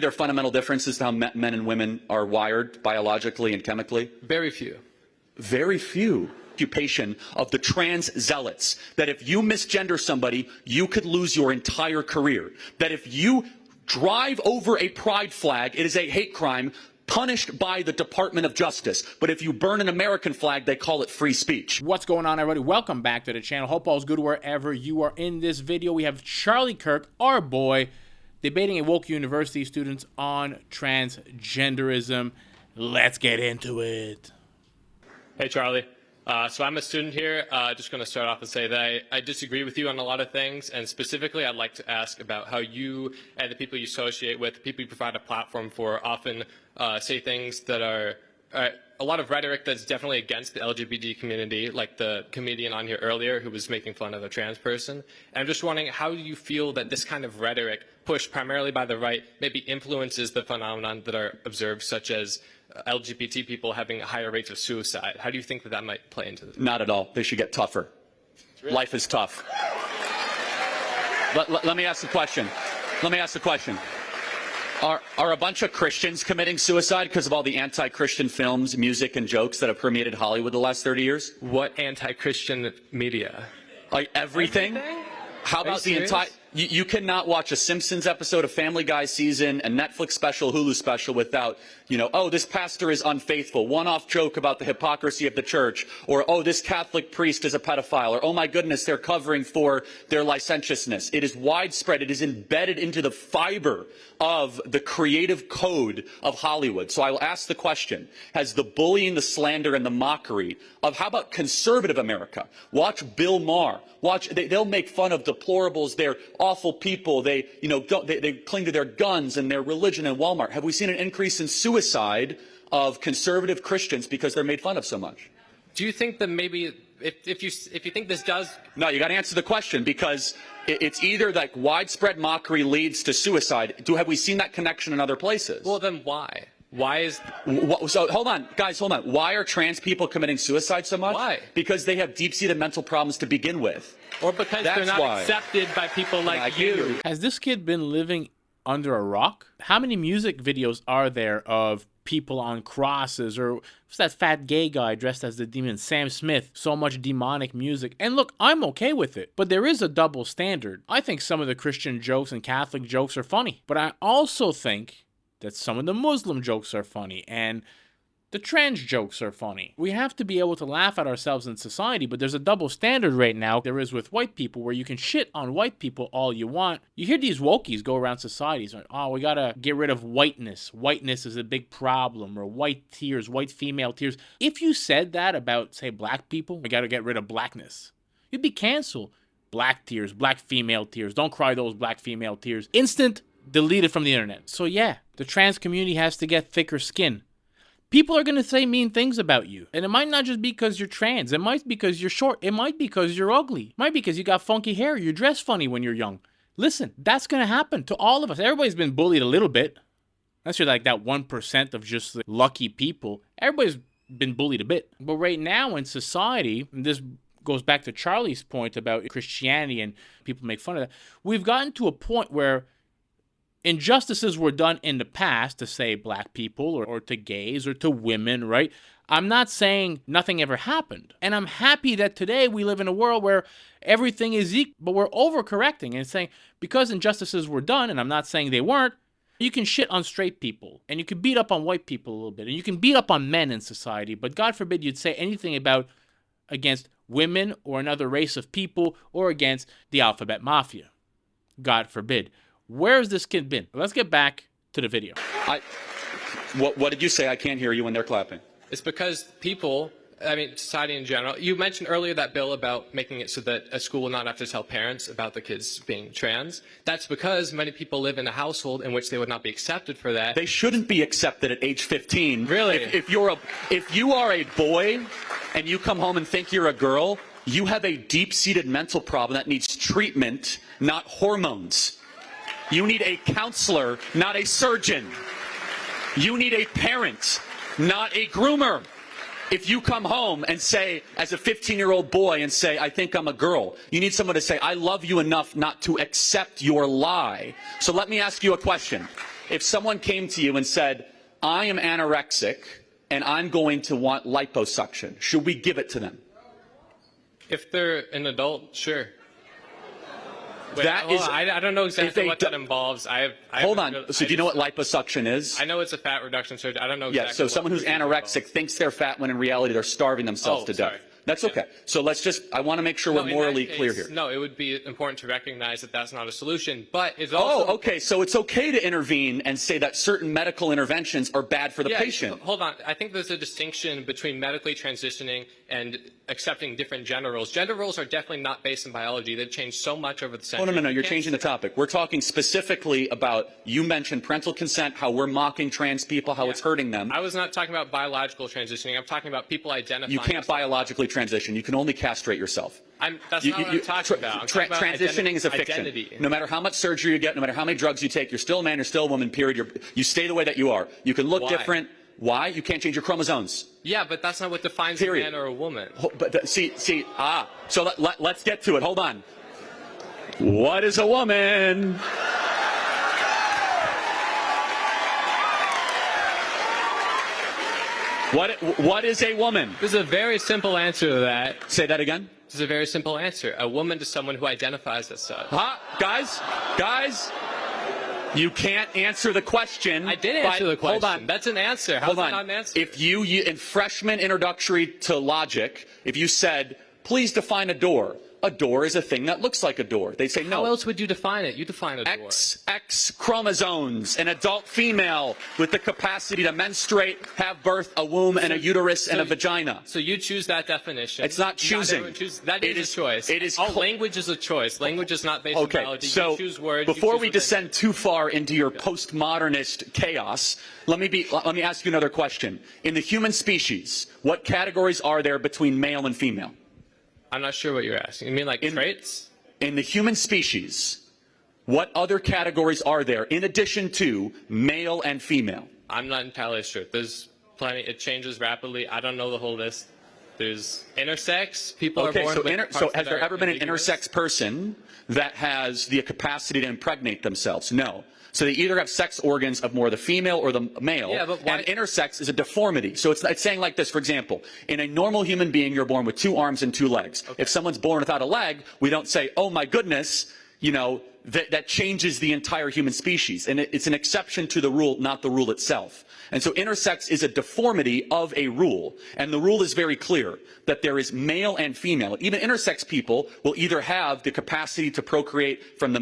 There are fundamental differences to how men and women are wired biologically and chemically? Very few. Very few. Occupation of the trans zealots, that if you misgender somebody, you could lose your entire career. That if you drive over a pride flag, it is a hate crime punished by the Department of Justice. But if you burn an American flag, they call it free speech. What's going on, everybody? Welcome back to the channel. Hope all's good wherever you are. In this video, we have Charlie Kirk, our boy, debating at woke university students on transgenderism. Let's get into it. Hey, Charlie. So I'm a student here. Just going to start off and say that I disagree with you on a lot of things, and specifically I'd like to ask about how you and the people you associate with, the people you provide a platform for, often say things that are a lot of rhetoric that's definitely against the LGBT community, like the comedian on here earlier who was making fun of a trans person. And I'm just wondering, how do you feel that this kind of rhetoric, pushed primarily by the right, maybe influences the phenomenon that are observed, such as LGBT people having higher rates of suicide? How do you think that that might play into this? Not at all. They should get tougher. Really? Life is tough. Let me ask the question. Are a bunch of Christians committing suicide because of all the anti-Christian films, music, and jokes that have permeated Hollywood the last 30 years? What anti-Christian media? Like everything? How about the entire... You cannot watch a Simpsons episode, a Family Guy season, a Netflix special, Hulu special without, oh, this pastor is unfaithful, one-off joke about the hypocrisy of the church, or, oh, this Catholic priest is a pedophile, or, oh my goodness, they're covering for their licentiousness. It is widespread. It is embedded into the fiber of the creative code of Hollywood. So I will ask the question, has the bullying, the slander, and the mockery of, how about conservative America? Watch Bill Maher. They'll make fun of deplorables. They're awful people. They cling to their guns and their religion in Walmart. Have we seen an increase in suicide of conservative Christians because they're made fun of so much? Do you think that maybe if you think this does... No, you got to answer the question, because it's either like widespread mockery leads to suicide. Have we seen that connection in other places? Well, then why? Why is... So hold on, guys, hold on. Why are trans people committing suicide so much? Why? Because they have deep-seated mental problems to begin with. Or because they're not accepted by people like you. Has this kid been living under a rock? How many music videos are there of people on crosses, or what's that fat gay guy dressed as the demon, Sam Smith? So much demonic music. And look, I'm okay with it, but there is a double standard. I think some of the Christian jokes and Catholic jokes are funny, but I also think that some of the Muslim jokes are funny, and the trans jokes are funny. We have to be able to laugh at ourselves in society, but there's a double standard right now there is with white people, where you can shit on white people all you want. You hear these wokies go around societies, like, oh, we gotta get rid of whiteness. Whiteness is a big problem, or white tears, white female tears. If you said that about, say, black people, we gotta get rid of blackness, you'd be canceled. Black tears, black female tears, don't cry those black female tears. Instant deleted from the internet. So yeah, the trans community has to get thicker skin. People are going to say mean things about you. And it might not just be because you're trans. It might be because you're short. It might be because you're ugly. It might be because you got funky hair. You dress funny when you're young. Listen, that's going to happen to all of us. Everybody's been bullied a little bit. Unless you're like that 1% of just lucky people. Everybody's been bullied a bit. But right now in society, and this goes back to Charlie's point about Christianity and people make fun of that, we've gotten to a point where injustices were done in the past to, say, black people or to gays or to women, right? I'm not saying nothing ever happened. And I'm happy that today we live in a world where everything is equal, but we're overcorrecting and saying because injustices were done, and I'm not saying they weren't, you can shit on straight people, and you can beat up on white people a little bit, and you can beat up on men in society, but God forbid you'd say anything against women or another race of people or against the alphabet mafia. God forbid. Where's this kid been? Let's get back to the video. What did you say? I can't hear you when they're clapping. It's because people, society in general, you mentioned earlier that bill about making it so that a school will not have to tell parents about the kids being trans. That's because many people live in a household in which they would not be accepted for that. They shouldn't be accepted at age 15. Really? If you are a boy and you come home and think you're a girl, you have a deep-seated mental problem that needs treatment, not hormones. You need a counselor, not a surgeon. You need a parent, not a groomer. If you come home and say, as a 15-year-old boy, and say, I think I'm a girl, you need someone to say, I love you enough not to accept your lie. So let me ask you a question. if someone came to you and said, I am anorexic and I'm going to want liposuction, should we give it to them? If they're an adult, sure. Wait, That is, I don't know exactly what that involves. Hold on. So do you know what liposuction is? I know it's a fat reduction surgery. I don't know exactly. Yeah, so someone who's anorexic thinks they're fat when in reality they're starving themselves to death. That's okay. So let's just, I want to make sure we're morally clear here. No, it would be important to recognize that that's not a solution, but it's also... Oh, okay. So it's okay to intervene and say that certain medical interventions are bad for the patient. Hold on. I think there's a distinction between medically transitioning and accepting different gender roles. Gender roles are definitely not based in biology. They've changed so much over the centuries. Oh, no. You're changing the topic. We're talking specifically about, you mentioned parental consent, how we're mocking trans people, how it's hurting them. I was not talking about biological transitioning. I'm talking about people identifying... You can't biologically transition. You can only castrate yourself. That's not what I'm talking about. I'm talking about transitioning is a fiction. Identity. No matter how much surgery you get, no matter how many drugs you take, you're still a man, you're still a woman, period. You stay the way that you are. You can look different. Why? You can't change your chromosomes. Yeah, but that's not what defines a man or a woman. So let's get to it. Hold on. What is a woman? What is a woman? There's a very simple answer to that. Say that again. There's a very simple answer. A woman is someone who identifies as such. Guys, you can't answer the question. I did answer the question. Hold on. That's an answer. How's that not an answer? If you, in freshman introductory to logic, if you said, please define a door is a thing that looks like a door. They say no. How else would you define it? You define a door. X chromosomes, an adult female with the capacity to menstruate, have birth, a womb, and a uterus, and a vagina. So you choose that definition. It's not choosing. That is a choice. Language is a choice. Language is not based on biology. So you choose words. Before we descend too far into your postmodernist chaos, let me ask you another question. In the human species, what categories are there between male and female? I'm not sure what you're asking. You mean like traits? In the human species, what other categories are there in addition to male and female? I'm not entirely sure. There's plenty. It changes rapidly. I don't know the whole list. There's intersex. People are born with parts so has that there are ever been an ambiguous. intersex person that has the capacity to impregnate themselves? No. So they either have sex organs of more the female or the male, and intersex is a deformity. So it's saying like this, for example, in a normal human being, you're born with 2 arms and 2 legs. Okay. If someone's born without a leg, we don't say, oh my goodness, that changes the entire human species. And it's an exception to the rule, not the rule itself. And so intersex is a deformity of a rule. And the rule is very clear that there is male and female. Even intersex people will either have the capacity to procreate from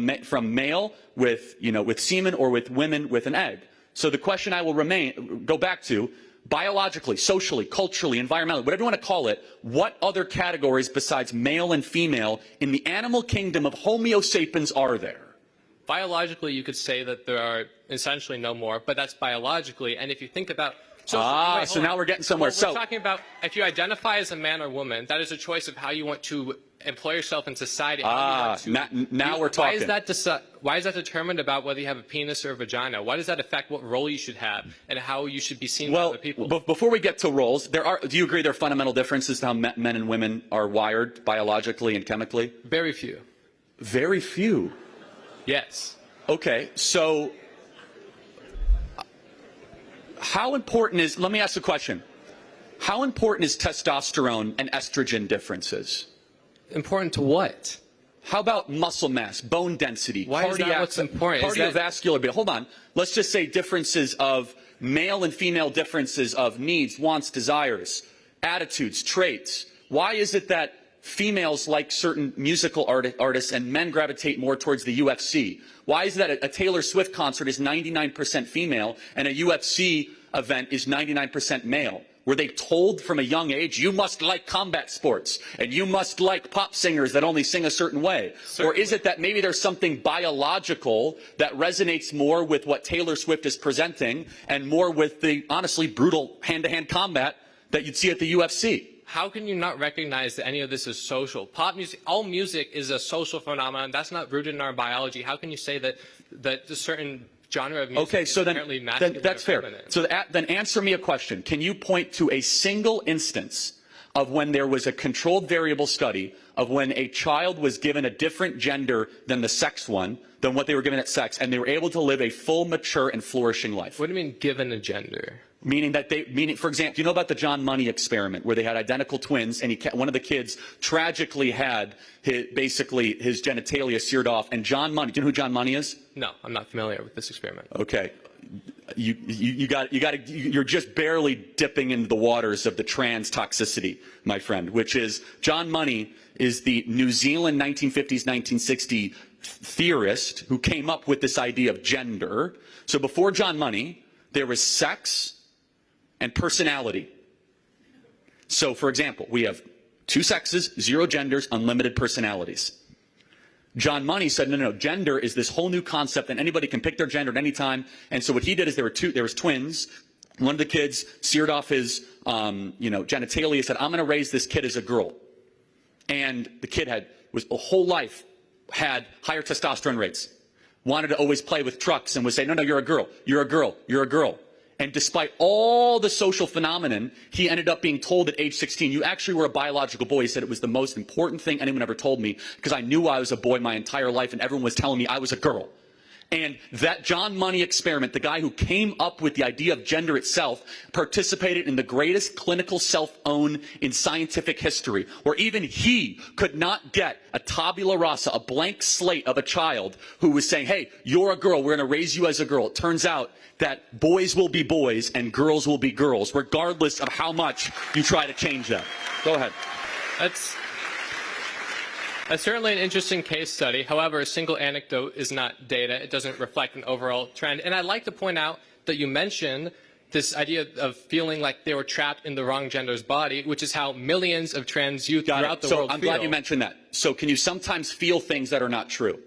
male with semen or with women with an egg. So the question I will go back to, biologically, socially, culturally, environmentally, whatever you want to call it, what other categories besides male and female in the animal kingdom of Homo sapiens are there? Biologically, you could say that there are essentially no more, but that's biologically. And if you think about... So now we're getting somewhere. We're talking about if you identify as a man or woman, that is a choice of how you want to employ yourself in society. Now we're talking. Why is that determined about whether you have a penis or a vagina? Why does that affect what role you should have and how you should be seen by other people? Before we get to roles, do you agree there are fundamental differences to how men and women are wired biologically and chemically? Very few. Very few? Yes. Okay, so how important is, let me ask a question. How important is testosterone and estrogen differences? Important to what? How about muscle mass, bone density, Why is that what's important? Cardiovascular, but hold on. Let's just say differences of male and female differences of needs, wants, desires, attitudes, traits. Why is it that females like certain musical artists and men gravitate more towards the UFC? Why is it that a Taylor Swift concert is 99% female and a UFC event is 99% male? Were they told from a young age, you must like combat sports and you must like pop singers that only sing a certain way? Certainly. Or is it that maybe there's something biological that resonates more with what Taylor Swift is presenting and more with the, honestly, brutal hand-to-hand combat that you'd see at the UFC? How can you not recognize that any of this is social? Pop music, all music is a social phenomenon. That's not rooted in our biology. How can you say that a certain genre of music is inherently masculine? That's fair. So then answer me a question. Can you point to a single instance of when there was a controlled variable study of when a child was given a different gender than the sex one, than what they were given at sex, and they were able to live a full, mature, and flourishing life. What do you mean given a gender? Meaning, for example, you know about the John Money experiment where they had identical twins, and one of the kids tragically had basically his genitalia seared off, and John Money, do you know who John Money is? No, I'm not familiar with this experiment. Okay. You're just barely dipping into the waters of the trans toxicity, my friend, which is John Money is the New Zealand 1950s, 1960 theorist who came up with this idea of gender. So before John Money, there was sex and personality. So, for example, we have 2 sexes, 0 genders, unlimited personalities. John Money said, no, gender is this whole new concept, and anybody can pick their gender at any time. And so what he did is there was twins. One of the kids seared off his, genitalia, said, I'm going to raise this kid as a girl. And the kid was a whole life had higher testosterone rates, wanted to always play with trucks, and would say, no, you're a girl, you're a girl, you're a girl. And despite all the social phenomenon, he ended up being told at age 16, you actually were a biological boy. He said it was the most important thing anyone ever told me because I knew I was a boy my entire life and everyone was telling me I was a girl. And that John Money experiment, the guy who came up with the idea of gender itself, participated in the greatest clinical self-own in scientific history, where even he could not get a tabula rasa, a blank slate of a child who was saying, hey, you're a girl, we're going to raise you as a girl. It turns out that boys will be boys and girls will be girls, regardless of how much you try to change that. Go ahead. That's certainly an interesting case study. However, a single anecdote is not data. It doesn't reflect an overall trend. And I'd like to point out that you mentioned this idea of feeling like they were trapped in the wrong gender's body, which is how millions of trans youth throughout the world feel. I'm glad you mentioned that. So can you sometimes feel things that are not true?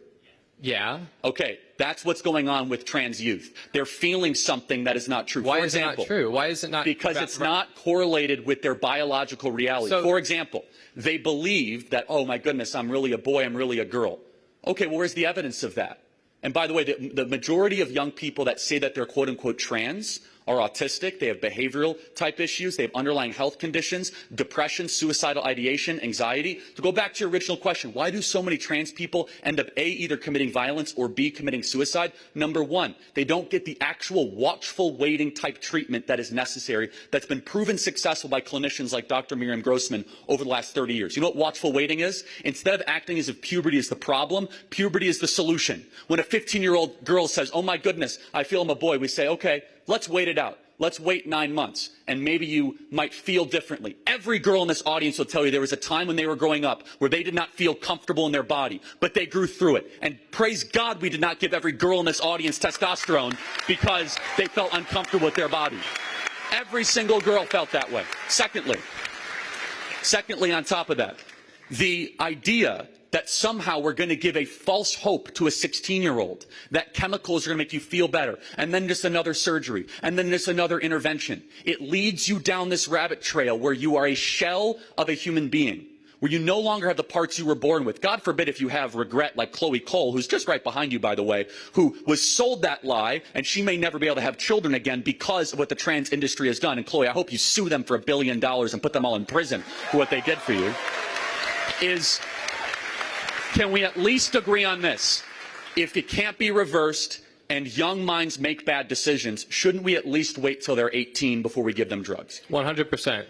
Yeah. Okay, that's what's going on with trans youth. They're feeling something that is not true. Why is it not true? Why is it not? Because it's not correlated with their biological reality. So, for example, they believe that, oh my goodness, I'm really a boy, I'm really a girl. Okay, well, where's the evidence of that? And by the way, the majority of young people that say that they're quote-unquote trans are autistic, they have behavioral type issues, they have underlying health conditions, depression, suicidal ideation, anxiety. To go back to your original question, why do so many trans people end up A, either committing violence or B, committing suicide? Number one, they don't get the actual watchful waiting type treatment that is necessary that's been proven successful by clinicians like Dr. Miriam Grossman over the last 30 years. You know what watchful waiting is? Instead of acting as if puberty is the problem, puberty is the solution. When a 15-year-old girl says, oh my goodness, I feel I'm a boy, we say, okay, let's wait it out. Let's wait 9 months, and maybe you might feel differently. Every girl in this audience will tell you there was a time when they were growing up where they did not feel comfortable in their body, but they grew through it. And praise God we did not give every girl in this audience testosterone because they felt uncomfortable with their body. Every single girl felt that way. Secondly, on top of that, the idea that somehow we're going to give a false hope to a 16-year-old that chemicals are going to make you feel better, and then just another surgery, and then just another intervention. It leads you down this rabbit trail where you are a shell of a human being, where you no longer have the parts you were born with. God forbid if you have regret like Chloe Cole, who's just right behind you, by the way, who was sold that lie, and she may never be able to have children again because of what the trans industry has done. And Chloe, I hope you sue them for $1 billion and put them all in prison for what they did for you. Can we at least agree on this? If it can't be reversed and young minds make bad decisions, shouldn't we at least wait till they're 18 before we give them drugs? 100%.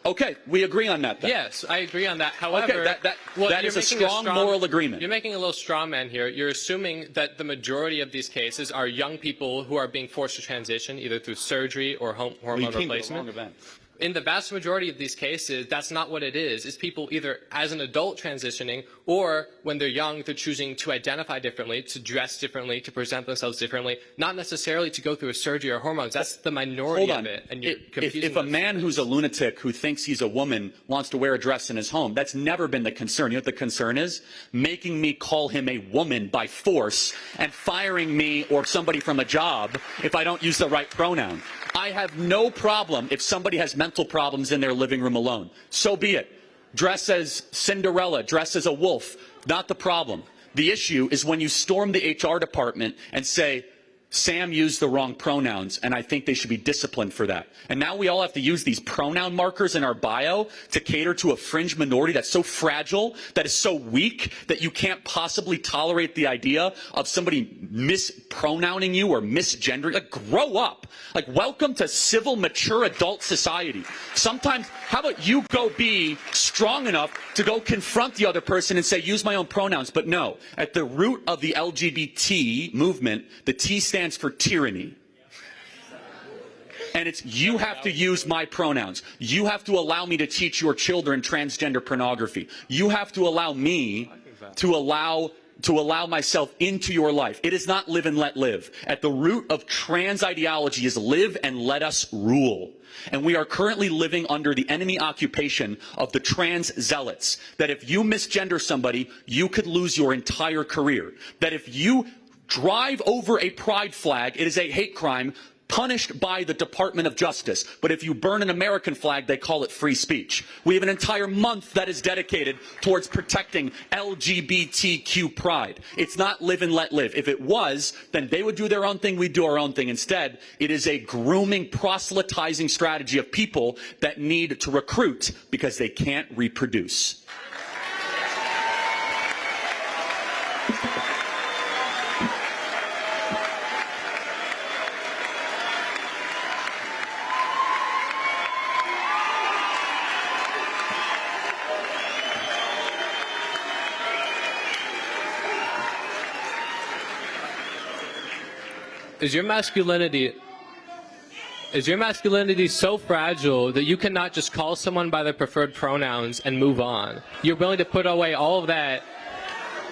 Okay, we agree on that then. Yes, I agree on that. However, okay, that is a strong moral agreement. You're making a little straw man here. You're assuming that the majority of these cases are young people who are being forced to transition either through surgery or hormone replacement. In the vast majority of these cases, that's not what it is. It's people either as an adult transitioning or when they're young, they're choosing to identify differently, to dress differently, to present themselves differently, not necessarily to go through a surgery or hormones. That's the minority of it. And you're confusing if a man who's a lunatic who thinks he's a woman wants to wear a dress in his home, that's never been the concern. You know what the concern is? Making me call him a woman by force and firing me or somebody from a job if I don't use the right pronoun. I have no problem if somebody has mental problems in their living room alone. So be it. Dress as Cinderella, dress as a wolf, not the problem. The issue is when you storm the HR department and say, Sam used the wrong pronouns, and I think they should be disciplined for that. And now we all have to use these pronoun markers in our bio to cater to a fringe minority that's so fragile, that is so weak, that you can't possibly tolerate the idea of somebody mispronouncing you or misgendering. Like, grow up. Like, welcome to civil, mature adult society. Sometimes, how about you go be strong enough to go confront the other person and say, use my own pronouns? But no, at the root of the LGBT movement, the T stands for tyranny. And it's, you have to use my pronouns. You have to allow me to teach your children transgender pornography. You have to allow me to allow myself into your life. It is not live and let live. At the root of trans ideology is live and let us rule. And we are currently living under the enemy occupation of the trans zealots. That if you misgender somebody, you could lose your entire career. That if you drive over a pride flag, it is a hate crime punished by the Department of Justice. But if you burn an American flag, they call it free speech. We have an entire month that is dedicated towards protecting LGBTQ pride. It's not live and let live. If it was, then they would do their own thing, we'd do our own thing. Instead, it is a grooming, proselytizing strategy of people that need to recruit because they can't reproduce. Is your masculinity so fragile that you cannot just call someone by their preferred pronouns and move on? You're willing to put away all of that?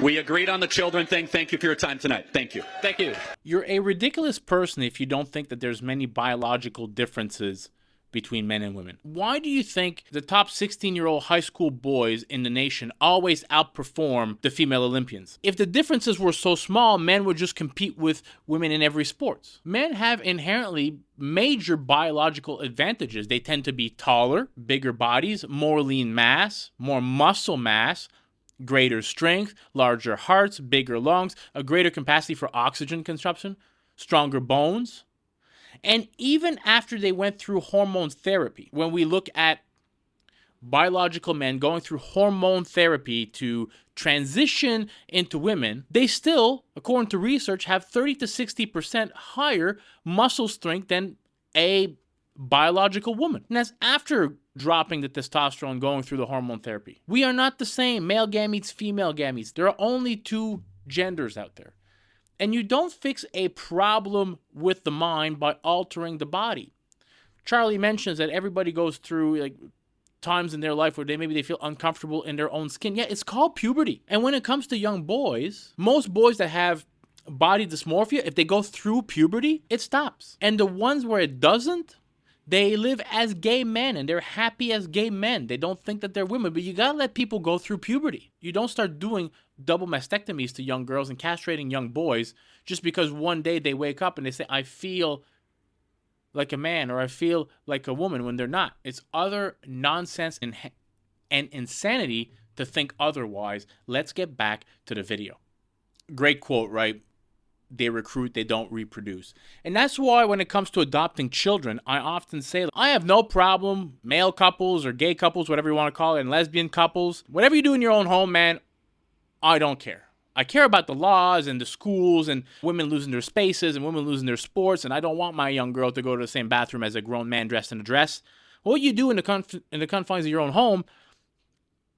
We agreed on the children thing. Thank you for your time tonight. Thank you. Thank you. You're a ridiculous person if you don't think that there's many biological differences between men and women. Why do you think the top 16-year-old high school boys in the nation always outperform the female Olympians? If the differences were so small, men would just compete with women in every sport. Men have inherently major biological advantages. They tend to be taller, bigger bodies, more lean mass, more muscle mass, greater strength, larger hearts, bigger lungs, a greater capacity for oxygen consumption, stronger bones. And even after they went through hormone therapy, when we look at biological men going through hormone therapy to transition into women, they still, according to research, have 30 to 60% higher muscle strength than a biological woman. And that's after dropping the testosterone, going through the hormone therapy. We are not the same. Male gametes, female gametes. There are only two genders out there. And you don't fix a problem with the mind by altering the body. Charlie mentions that everybody goes through like times in their life where maybe they feel uncomfortable in their own skin. Yeah, it's called puberty. And when it comes to young boys, most boys that have body dysmorphia, if they go through puberty, it stops. And the ones where it doesn't, they live as gay men and they're happy as gay men. They don't think that they're women, but you gotta let people go through puberty. You don't start doing double mastectomies to young girls and castrating young boys just because one day they wake up and they say, I feel like a man or I feel like a woman, when they're not. It's utter nonsense and insanity to think otherwise. Let's get back to the video. Great quote, right? They recruit, they don't reproduce. And that's why when it comes to adopting children, I often say, I have no problem, male couples or gay couples, whatever you want to call it, and lesbian couples. Whatever you do in your own home, man, I don't care. I care about the laws and the schools and women losing their spaces and women losing their sports, and I don't want my young girl to go to the same bathroom as a grown man dressed in a dress. What you do in the confines of your own home,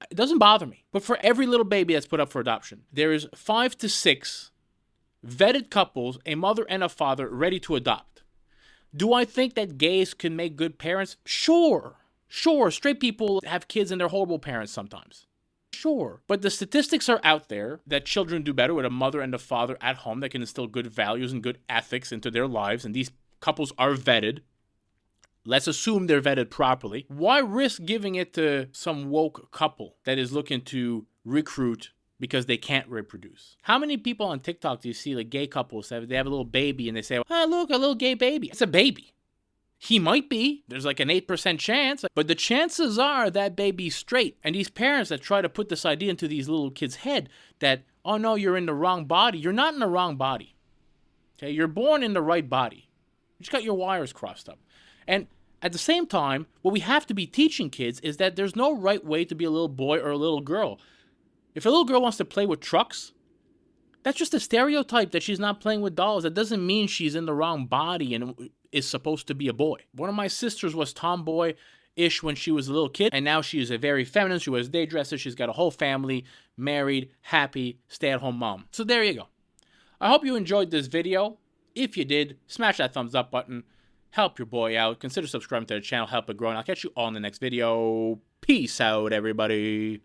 it doesn't bother me. But for every little baby that's put up for adoption, there is 5 to 6 vetted couples, a mother and a father, ready to adopt. Do I think that gays can make good parents? Sure. Straight people have kids and they're horrible parents sometimes. Sure. But the statistics are out there that children do better with a mother and a father at home that can instill good values and good ethics into their lives, and these couples are vetted. Let's assume they're vetted properly. Why risk giving it to some woke couple that is looking to recruit because they can't reproduce? How many people on TikTok do you see, like gay couples, they have a little baby and they say, oh, look, a little gay baby. It's a baby. He might be. There's like an 8% chance. But the chances are that baby's straight. And these parents that try to put this idea into these little kids' head that, oh no, you're in the wrong body. You're not in the wrong body. Okay, you're born in the right body. You just got your wires crossed up. And at the same time, what we have to be teaching kids is that there's no right way to be a little boy or a little girl. If a little girl wants to play with trucks, that's just a stereotype that she's not playing with dolls. That doesn't mean she's in the wrong body and is supposed to be a boy. One of my sisters was tomboy-ish when she was a little kid, and now she is a very feminine. She wears day dresses. She's got a whole family, married, happy, stay-at-home mom. So there you go. I hope you enjoyed this video. If you did, smash that thumbs up button. Help your boy out. Consider subscribing to the channel. Help it grow. And I'll catch you all in the next video. Peace out, everybody.